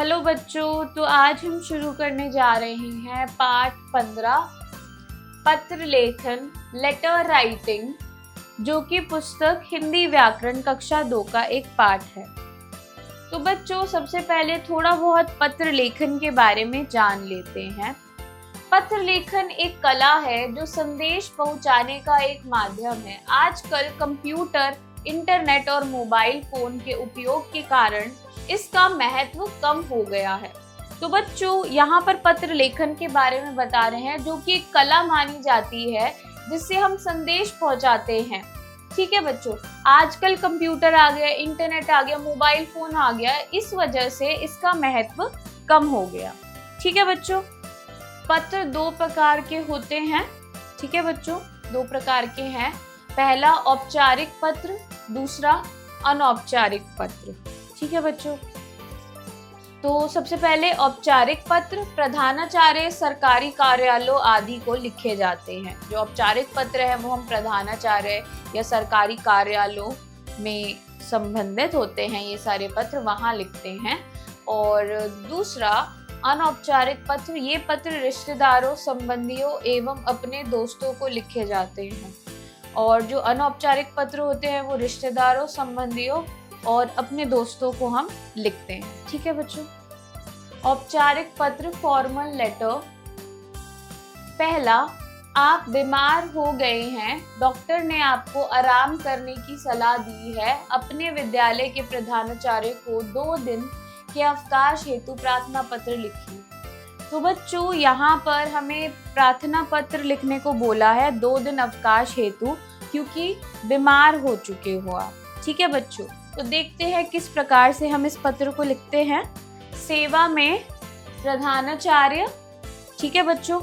Hello बच्चों, तो आज हम शुरू करने जा रहे हैं पाठ 15 पत्र लेखन लेटर राइटिंग, जो कि पुस्तक हिंदी व्याकरण कक्षा 2 का एक पाठ है। तो बच्चों, सबसे पहले थोड़ा बहुत पत्र लेखन के बारे में जान लेते हैं। पत्र लेखन एक कला है जो संदेश पहुंचाने का एक माध्यम है। आजकल कंप्यूटर, इंटरनेट और मोबाइल फोन के उपयोग के कारण इसका महत्व कम हो गया है। तो बच्चों, यहाँ पर पत्र लेखन के बारे में बता रहे हैं, जो कि एक कला मानी जाती है जिससे हम संदेश पहुंचाते हैं। ठीक है बच्चों, आजकल कंप्यूटर आ गया, इंटरनेट आ गया, मोबाइल फोन आ गया, इस वजह से इसका महत्व कम हो गया। ठीक है बच्चों, पत्र दो प्रकार के होते हैं। ठीक है बच्चों, दो प्रकार के हैं। पहला औपचारिक पत्र, दूसरा अनौपचारिक पत्र। ठीक है बच्चों, तो सबसे पहले औपचारिक पत्र प्रधानाचार्य, सरकारी कार्यालयों आदि को लिखे जाते हैं। जो औपचारिक पत्र है वो हम प्रधानाचार्य या सरकारी कार्यालयों में संबंधित होते हैं, ये सारे पत्र वहाँ लिखते हैं। और दूसरा अनौपचारिक पत्र, ये पत्र रिश्तेदारों, संबंधियों एवं अपने दोस्तों को लिखे जाते हैं। और जो अनौपचारिक पत्र होते हैं वो रिश्तेदारों, संबंधियों और अपने दोस्तों को हम लिखते हैं। ठीक है बच्चों, औपचारिक पत्र फॉर्मल लेटर। पहला, आप बीमार हो गए हैं, डॉक्टर ने आपको आराम करने की सलाह दी है। अपने विद्यालय के प्रधानाचार्य को 2 दिन के अवकाश हेतु प्रार्थना पत्र लिखिए। तो बच्चों, यहाँ पर हमें प्रार्थना पत्र लिखने को बोला है 2 दिन अवकाश हेतु, क्योंकि बीमार हो चुके हो आप। ठीक है बच्चों, तो देखते हैं किस प्रकार से हम इस पत्र को लिखते हैं। सेवा में प्रधानाचार्य, ठीक है बच्चों,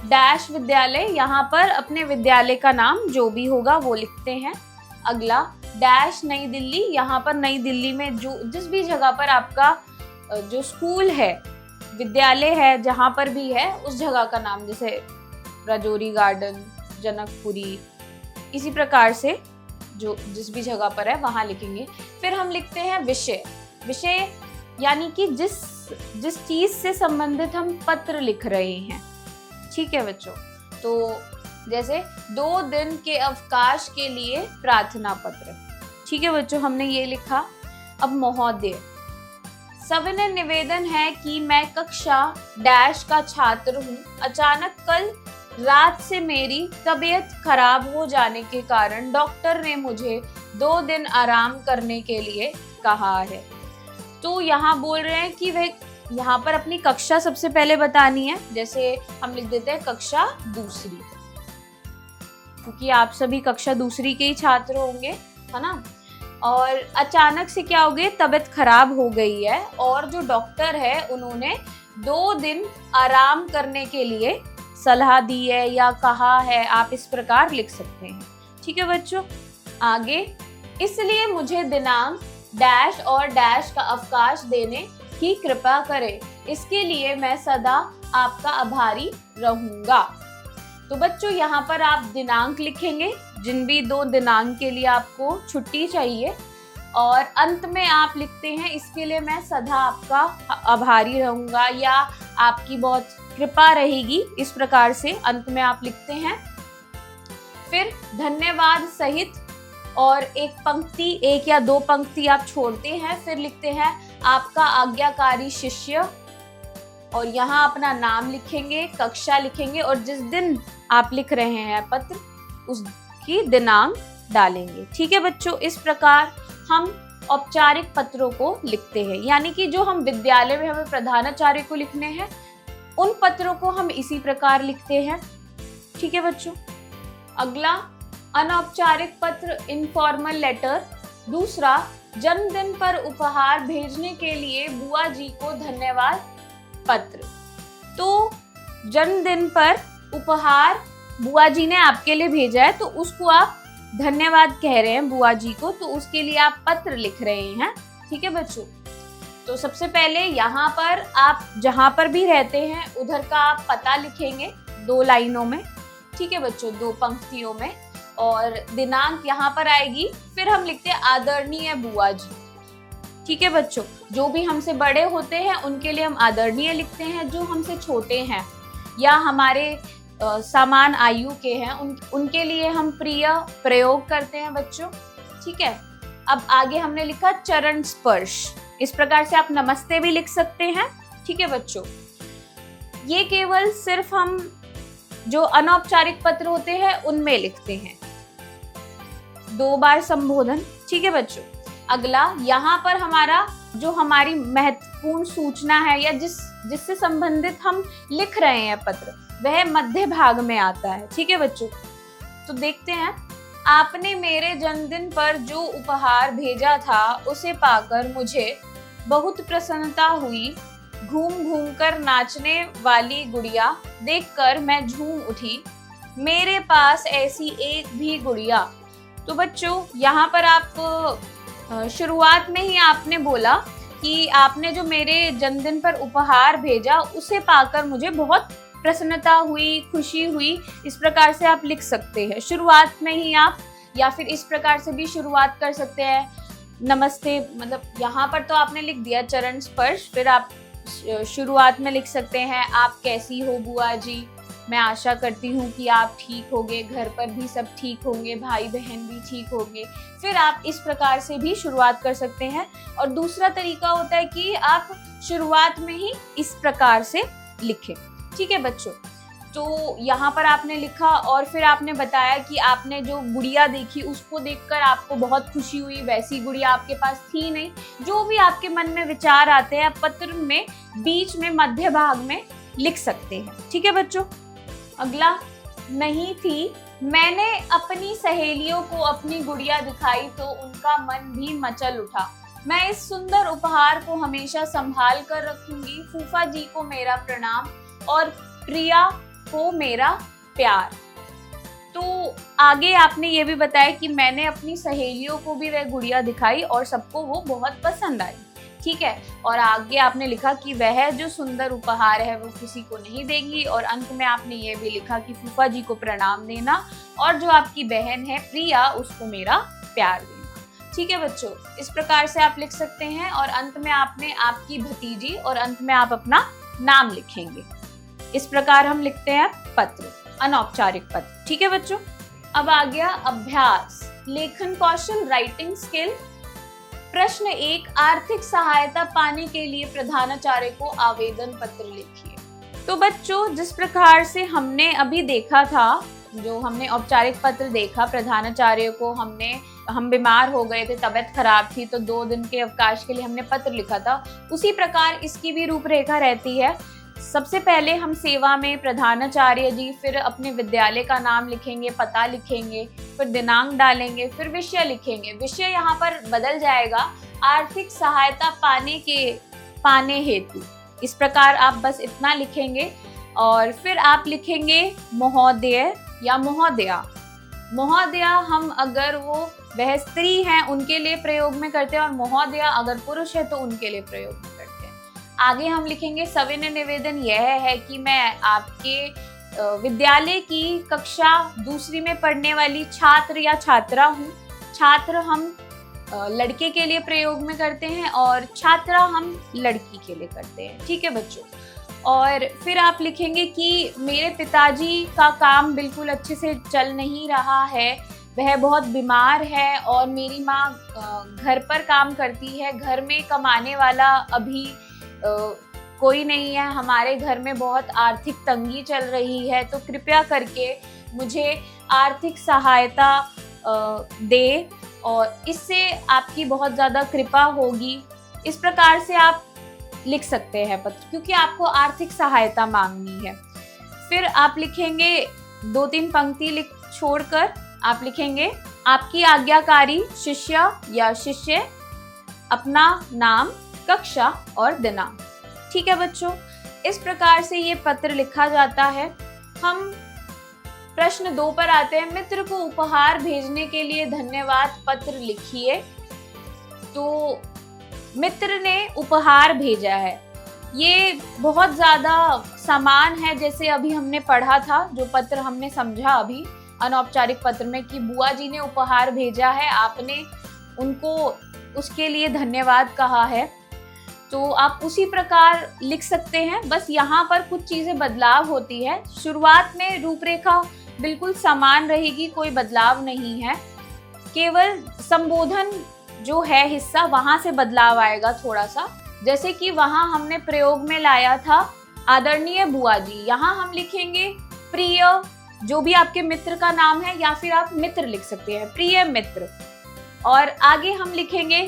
डैश विद्यालय, यहाँ पर अपने विद्यालय का नाम जो भी होगा वो लिखते हैं। अगला डैश नई दिल्ली, यहाँ पर नई दिल्ली में जो जिस भी जगह पर आपका जो स्कूल है, विद्यालय है, जहाँ पर भी है उस जगह का नाम, जैसे राजौरी गार्डन, जनकपुरी, इसी प्रकार से जो जिस भी जगह पर है वहाँ लिखेंगे। फिर हम लिखते हैं विषय। विषय यानी कि जिस चीज से संबंधित हम पत्र लिख रहे हैं। ठीक है बच्चों, तो जैसे 2 दिन के अवकाश के लिए प्रार्थना पत्र। ठीक है बच्चों, हमने ये लिखा। अब महोदय, सविनय निवेदन है कि मैं कक्षा डैश का छात्र हूँ। अचानक कल रात से मेरी तबीयत खराब हो जाने के कारण डॉक्टर ने मुझे 2 दिन आराम करने के लिए कहा है। तो यहाँ बोल रहे हैं कि वह यहाँ पर अपनी कक्षा सबसे पहले बतानी है। जैसे हम लिख देते हैं कक्षा दूसरी, क्योंकि आप सभी कक्षा दूसरी के ही छात्र होंगे, है ना। और अचानक से क्या हो गई, तबीयत खराब हो गई है और जो डॉक्टर है उन्होंने 2 दिन आराम करने के लिए सलाह दी है या कहा है, आप इस प्रकार लिख सकते हैं। ठीक है बच्चों, आगे, इसलिए मुझे दिनांक डैश और डैश का अवकाश देने की कृपा करें। इसके लिए मैं सदा आपका आभारी रहूंगा। तो बच्चों, यहाँ पर आप दिनांक लिखेंगे, जिन भी 2 दिनांक के लिए आपको छुट्टी चाहिए, और अंत में आप लिखते हैं इसके लिए मैं सदा आपका आभारी रहूंगा या आपकी बहुत कृपा रहेगी। इस प्रकार से अंत में आप लिखते हैं। फिर धन्यवाद सहित और एक पंक्ति, 1 या 2 पंक्ति आप छोड़ते हैं। फिर लिखते हैं आपका आज्ञाकारी शिष्य, और यहाँ अपना नाम लिखेंगे, कक्षा लिखेंगे, और जिस दिन आप लिख रहे हैं पत्र उसकी दिनांक डालेंगे। ठीक है बच्चों, इस प्रकार हम औपचारिक पत्रों को लिखते हैं। यानी कि जो हम विद्यालय में हमें प्रधानाचार्य को लिखने हैं, उन पत्रों को हम इसी प्रकार लिखते हैं। ठीक है बच्चों, अगला अनौपचारिक पत्र इनफॉर्मल लेटर। दूसरा, जन्मदिन पर उपहार भेजने के लिए बुआ जी को धन्यवाद पत्र। तो जन्मदिन पर उपहार बुआ जी ने आपके लिए भेजा है, तो उसको आप धन्यवाद कह रहे हैं बुआ जी को, तो उसके लिए आप पत्र लिख रहे हैं। ठीक है बच्चों, तो सबसे पहले यहाँ पर आप जहाँ पर भी रहते हैं उधर का आप पता लिखेंगे 2 लाइनों में। ठीक है बच्चों, 2 पंक्तियों में, और दिनांक यहाँ पर आएगी। फिर हम लिखते हैं आदरणीय बुआ जी। ठीक है बच्चों, जो भी हमसे बड़े होते हैं उनके लिए हम आदरणीय लिखते हैं, जो हमसे छोटे हैं या हमारे समान आयु के हैं उनके लिए हम प्रिय प्रयोग करते हैं बच्चों। ठीक है, अब आगे हमने लिखा चरण स्पर्श। इस प्रकार से आप नमस्ते भी लिख सकते हैं। ठीक है बच्चों, ये केवल सिर्फ हम जो अनौपचारिक पत्र होते हैं उनमें लिखते हैं, 2 बार संबोधन। ठीक है बच्चों, अगला यहाँ पर हमारा जो हमारी महत्वपूर्ण सूचना है या जिससे संबंधित हम लिख रहे हैं पत्र, वह मध्य भाग में आता है। ठीक है बच्चों, तो देखते हैं, आपने मेरे जन्मदिन पर जो उपहार भेजा था उसे पाकर मुझे बहुत प्रसन्नता हुई। घूम घूम कर नाचने वाली गुड़िया देखकर मैं झूम उठी। मेरे पास ऐसी एक भी गुड़िया। तो बच्चों, यहाँ पर आप शुरुआत में ही आपने बोला कि आपने जो मेरे जन्मदिन पर उपहार भेजा उसे पाकर मुझे बहुत प्रसन्नता हुई, खुशी हुई। इस प्रकार से आप लिख सकते हैं शुरुआत में ही आप, या फिर इस प्रकार से भी शुरुआत कर सकते हैं, नमस्ते। मतलब यहाँ पर तो आपने लिख दिया चरण स्पर्श, फिर आप शुरुआत में लिख सकते हैं, आप कैसी हो बुआ जी, मैं आशा करती हूँ कि आप ठीक होंगे, घर पर भी सब ठीक होंगे, भाई बहन भी ठीक होंगे। फिर आप इस प्रकार से भी शुरुआत कर सकते हैं। और दूसरा तरीका होता है कि आप शुरुआत में ही इस प्रकार से लिखें। ठीक है बच्चों, तो यहाँ पर आपने लिखा और फिर आपने बताया कि आपने जो गुड़िया देखी उसको देखकर आपको बहुत खुशी हुई। वैसी गुड़िया आपके पास थी नहीं। जो भी आपके मन में विचार आते हैं आप पत्र में बीच में मध्य भाग में लिख सकते हैं। ठीक है बच्चों, अगला, नहीं थी। मैंने अपनी सहेलियों को अपनी गुड़िया दिखाई तो उनका मन भी मचल उठा। मैं इस सुंदर उपहार को हमेशा संभाल कर रखूंगी। फूफा जी को मेरा प्रणाम और प्रिया को मेरा प्यार। तो आगे आपने ये भी बताया कि मैंने अपनी सहेलियों को भी वह गुड़िया दिखाई और सबको वो बहुत पसंद आई। ठीक है, और आगे आपने लिखा कि वह जो सुंदर उपहार है वो किसी को नहीं देंगी, और अंत में आपने ये भी लिखा कि फूफा जी को प्रणाम देना और जो आपकी बहन है प्रिया उसको मेरा प्यार देना। ठीक है बच्चों, इस प्रकार से आप लिख सकते हैं और अंत में आपने आपकी भतीजी और अंत में आप अपना नाम लिखेंगे। इस प्रकार हम लिखते हैं पत्र, अनौपचारिक पत्र। ठीक है बच्चों, अब आ गया अभ्यास, लेखन कौशल, राइटिंग स्किल। प्रश्न 1, आर्थिक सहायता पाने के लिए प्रधानाचार्य को आवेदन पत्र लिखिए। तो बच्चों, जिस प्रकार से हमने अभी देखा था, जो हमने औपचारिक पत्र देखा, प्रधानाचार्य को हम बीमार हो गए थे, तबीयत खराब थी, तो 2 दिन के अवकाश के लिए हमने पत्र लिखा था, उसी प्रकार इसकी भी रूपरेखा रहती है। सबसे पहले हम सेवा में प्रधानाचार्य जी, फिर अपने विद्यालय का नाम लिखेंगे, पता लिखेंगे, फिर दिनांक डालेंगे, फिर विषय लिखेंगे। विषय यहाँ पर बदल जाएगा, आर्थिक सहायता पाने हेतु। इस प्रकार आप बस इतना लिखेंगे और फिर आप लिखेंगे महोदय या महोदया। महोदया हम अगर वह स्त्री हैं उनके लिए प्रयोग में करते हैं, और महोदया अगर पुरुष है तो उनके लिए प्रयोग में करते हैं। आगे हम लिखेंगे सविनय निवेदन यह है कि मैं आपके विद्यालय की कक्षा 2री में पढ़ने वाली छात्र या छात्रा हूँ। छात्र हम लड़के के लिए प्रयोग में करते हैं और छात्रा हम लड़की के लिए करते हैं। ठीक है बच्चों, और फिर आप लिखेंगे कि मेरे पिताजी का काम बिल्कुल अच्छे से चल नहीं रहा है, वह बहुत बीमार है और मेरी माँ घर पर काम करती है, घर में कमाने वाला अभी कोई नहीं है, हमारे घर में बहुत आर्थिक तंगी चल रही है, तो कृपया करके मुझे आर्थिक सहायता दे और इससे आपकी बहुत ज़्यादा कृपा होगी। इस प्रकार से आप लिख सकते हैं पत्र, क्योंकि आपको आर्थिक सहायता मांगनी है। फिर आप लिखेंगे 2-3 पंक्ति छोड़कर आप लिखेंगे आपकी आज्ञाकारी शिष्य या शिष्य, अपना नाम, कक्षा और दिनांक। ठीक है बच्चों, इस प्रकार से ये पत्र लिखा जाता है। हम प्रश्न 2 पर आते हैं, मित्र को उपहार भेजने के लिए धन्यवाद पत्र लिखिए। तो मित्र ने उपहार भेजा है, ये बहुत ज़्यादा समान है जैसे अभी हमने पढ़ा था, जो पत्र हमने समझा अभी अनौपचारिक पत्र में, कि बुआ जी ने उपहार भेजा है, आपने उनको उसके लिए धन्यवाद कहा है, तो आप उसी प्रकार लिख सकते हैं। बस यहाँ पर कुछ चीज़ें बदलाव होती है। शुरुआत में रूपरेखा बिल्कुल समान रहेगी, कोई बदलाव नहीं है। केवल संबोधन जो है हिस्सा, वहाँ से बदलाव आएगा थोड़ा सा। जैसे कि वहाँ हमने प्रयोग में लाया था आदरणीय बुआ जी, यहाँ हम लिखेंगे प्रिय, जो भी आपके मित्र का नाम है, या फिर आप मित्र लिख सकते हैं, प्रिय मित्र। और आगे हम लिखेंगे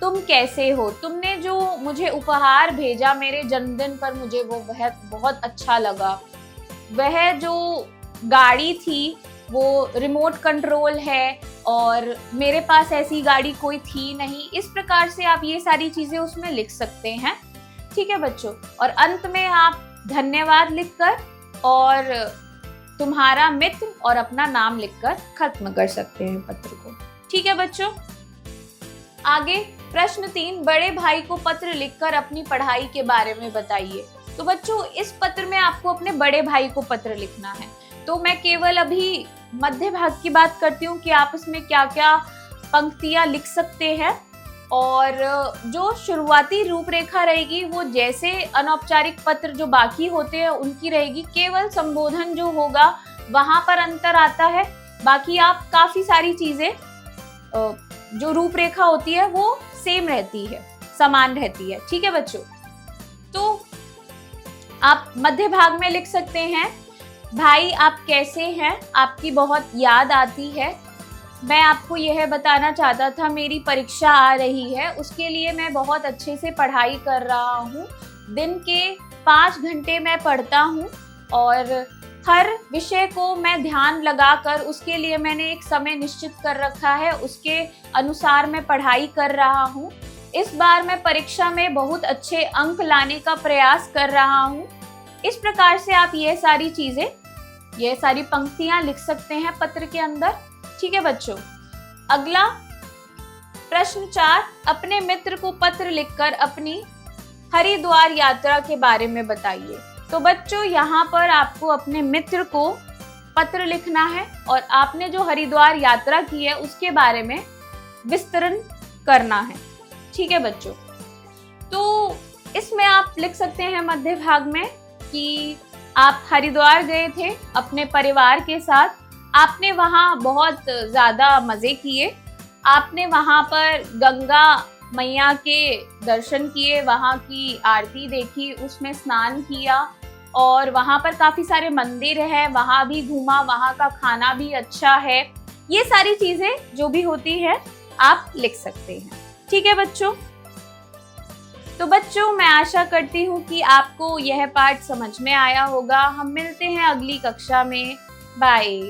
तुम कैसे हो। तुमने जो मुझे उपहार भेजा मेरे जन्मदिन पर, मुझे वो बहुत अच्छा लगा। वह जो गाड़ी थी वो रिमोट कंट्रोल है और मेरे पास ऐसी गाड़ी कोई थी नहीं। इस प्रकार से आप ये सारी चीजें उसमें लिख सकते हैं। ठीक है बच्चों। और अंत में आप धन्यवाद लिखकर और तुम्हारा मित्र और अपना नाम लिखकर खत्म कर सकते हैं पत्र को। ठीक है बच्चों। आगे प्रश्न 3, बड़े भाई को पत्र लिखकर अपनी पढ़ाई के बारे में बताइए। तो बच्चों इस पत्र में आपको अपने बड़े भाई को पत्र लिखना है। तो मैं केवल अभी मध्य भाग की बात करती हूँ कि आप इसमें क्या क्या पंक्तियां लिख सकते हैं। और जो शुरुआती रूपरेखा रहेगी वो जैसे अनौपचारिक पत्र जो बाकी होते हैं उनकी रहेगी। केवल संबोधन जो होगा वहां पर अंतर आता है। बाकी आप काफी सारी चीजें जो रूपरेखा होती है वो सेम रहती है, समान रहती है। ठीक है बच्चों। तो आप मध्य भाग में लिख सकते हैं, भाई आप कैसे हैं, आपकी बहुत याद आती है। मैं आपको यह बताना चाहता था मेरी परीक्षा आ रही है, उसके लिए मैं बहुत अच्छे से पढ़ाई कर रहा हूँ। दिन के 5 घंटे मैं पढ़ता हूँ और हर विषय को मैं ध्यान लगाकर उसके लिए मैंने एक समय निश्चित कर रखा है, उसके अनुसार मैं पढ़ाई कर रहा हूँ। इस बार मैं परीक्षा में बहुत अच्छे अंक लाने का प्रयास कर रहा हूँ। इस प्रकार से आप ये सारी पंक्तियां लिख सकते हैं पत्र के अंदर। ठीक है बच्चों। अगला प्रश्न 4, अपने मित्र को पत्र लिखकर अपनी हरिद्वार यात्रा के बारे में बताइए। तो बच्चों यहाँ पर आपको अपने मित्र को पत्र लिखना है और आपने जो हरिद्वार यात्रा की है उसके बारे में विस्तरण करना है। ठीक है बच्चों। तो इसमें आप लिख सकते हैं मध्य भाग में कि आप हरिद्वार गए थे अपने परिवार के साथ। आपने वहाँ बहुत ज़्यादा मज़े किए। आपने वहाँ पर गंगा मैया के दर्शन किए, वहाँ की आरती देखी, उसमें स्नान किया और वहाँ पर काफ़ी सारे मंदिर हैं, वहाँ भी घूमा, वहाँ का खाना भी अच्छा है। ये सारी चीज़ें जो भी होती है आप लिख सकते हैं। ठीक है बच्चों। तो बच्चों मैं आशा करती हूँ कि आपको यह पाठ समझ में आया होगा। हम मिलते हैं अगली कक्षा में। बाय।